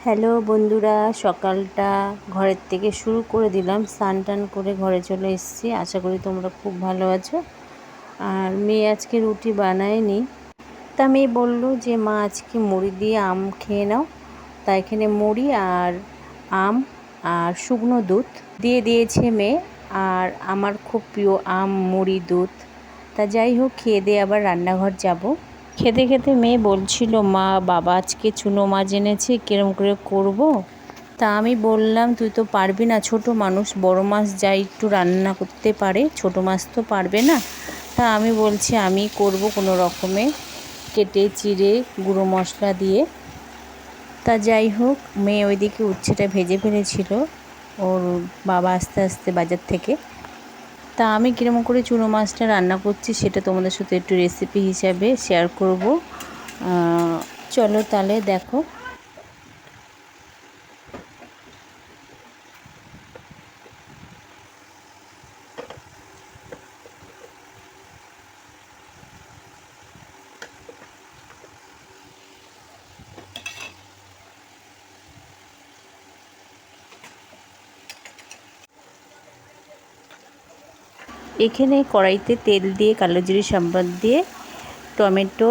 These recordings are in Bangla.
হ্যালো বন্ধুরা, সকালটা ঘরের থেকে শুরু করে দিলাম। স্নান টান করে ঘরে চলে এসেছি। আশা করি তোমরা খুব ভালো আছো। আর মেয়ে আজকে রুটি বানায়নি, তা মেয়ে বললো যে মা আজকে মুড়ি দিয়ে আম খেয়ে নাও। তা এখানে মুড়ি আর আম আর শুকনো দুধ দিয়ে দিয়েছে মেয়ে। আর আমার খুব প্রিয় আম, মুড়ি, দুধ। তা যাই হোক, খেয়ে দিয়ে আবার রান্নাঘর যাব। খেতে খেতে মেয়ে বলছিল, মা বাবা আজকে চুনো মাছ এনেছে, কিরম করে করব। তা আমি বললাম, তুই তো পারবি না, ছোট মানুষ, বড় মাছ যাই একটু রান্না করতে পারে, ছোট মাছ তো পারবে না। তা আমি বলছি আমি করব কোনো রকমে, কেটে চিড়ে গুঁড়ো মশলা দিয়ে। তা যাই হোক, মেয়ে ওইদিকে উচ্ছেটা ভেজে ফেলেছিল ওর বাবা আস্তে আস্তে বাজার থেকে। তা আমি কীরকম করে চুনো মাছটা রান্না করছি সেটা তোমাদের সাথে একটু রেসিপি হিসাবে শেয়ার করব। চলো তাহলে দেখো। এখানে কড়াইতে তেল দিয়ে কালো জিরে সম্বাদ দিয়ে টমেটো,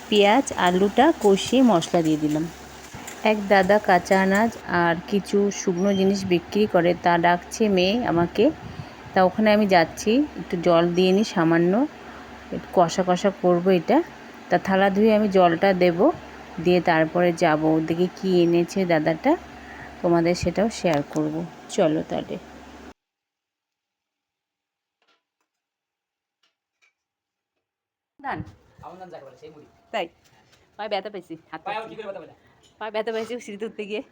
পেঁয়াজ, আলুটা কষিয়ে মশলা দিয়ে দিলাম। এক দাদা কাঁচা আনাজ আর কিছু শুকনো জিনিস বিক্রি করে, তা ডাকছে মেয়ে আমাকে। তা ওখানে আমি যাচ্ছি, একটু জল দিয়ে নিই সামান্য, একটু কষা কষা করবো এটা। তা থালা ধুয়ে আমি জলটা দেব, দিয়ে তারপরে যাব ওদিকে কী এনেছে দাদাটা, তোমাদের সেটাও শেয়ার করব। চলো তাহলে। তাই পায়ে ব্যথা পেয়েছি, হাত পায়ে ব্যথা পেয়েছি সিঁড়িতে উঠতে গিয়ে,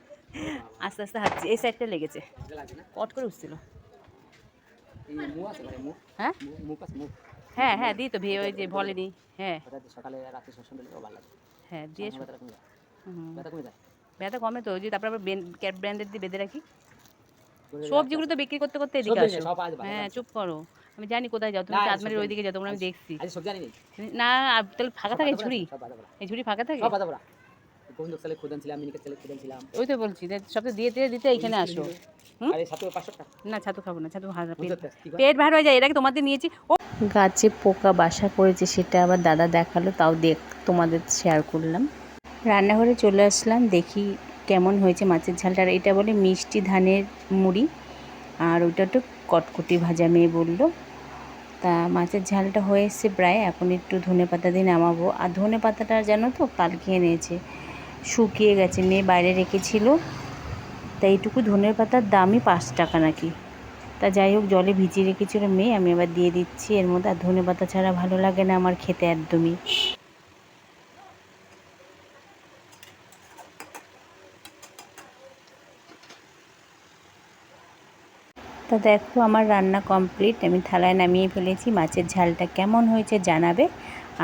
আস্তে আস্তে হাঁটছি। এই সাইডটা লেগেছে, কট করে উঠছিল। হ্যাঁ হ্যাঁ হ্যাঁ দিই তো ভিয়ে, ওই যে বলেনি। হ্যাঁ সকালে রাতে হ্যাঁ দিয়ে ব্যথা কমে তো, ওই যে তারপর আবার ক্যাট ব্র্যান্ডের দিয়ে বেঁধে রাখি। সবজিগুলো তো বিক্রি করতে করতে এদিকে আসো। হ্যাঁ চুপ করো, আমি জানি কোথায় যাও তুমি, চাঁদমারির ওইদিকে যাও তোমরা, আমি দেখছি। না তাহলে ফাঁকা থাকে ঝুড়ি, এই ঝুড়ি ফাঁকা থাকে। ওই তো বলছি সব তো দিয়ে দিয়ে দিতে এইখানে আসো। না ছাতু খাবো না, ছাতু পেট ভার হয়ে যায়, এটাকে তোমাদের নিয়েছি। ও গাছে পোকা বাসা করেছে, সেটা আবার দাদা দেখালো, তাও তোমাদের শেয়ার করলাম। রান্নাঘরে চলে আসলাম, দেখি কেমন হয়েছে মাছের ঝালটা। আর এটা বলে মিষ্টি ধানের মুড়ি, আর ওইটা তো কটকটি ভাজা মেয়ে বলল। তা মাছের ঝালটা হয়ে এসছে প্রায়, এখন একটু ধনেপাতা দিয়ে নামাবো। আর ধনেপাতাটা জানো তো কালকে এনেছে, শুকিয়ে গেছে, মেয়ে বাইরে রেখেছিল। তা এইটুকু ধনেপাতার দামই 5 টাকা নাকি। তা যাই হোক, জলে ভিজিয়ে রেখেছিল মেয়ে, আমি আবার দিয়ে দিচ্ছি এর মধ্যে। আর ধনেপাতা ছাড়া ভালো লাগে না আমার খেতে একদমই। তা দেখো আমার রান্না কমপ্লিট, আমি থালায় নামিয়ে ফেলেছি। মাছের ঝালটা কেমন হয়েছে জানাবে।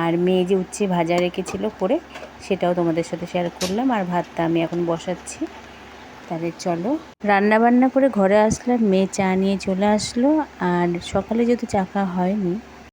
আর মেয়ে যে উচ্ছে ভাজা রেখেছিল করে, সেটাও তোমাদের সাথে শেয়ার করলাম। আর ভাতটা আমি এখন বসাচ্ছি। তাহলে চলো। রান্না বান্না করে ঘরে আসলাম, মেয়ে চা নিয়ে চলে আসলো। আর সকালে যেহেতু চা খাওয়া হয়নি,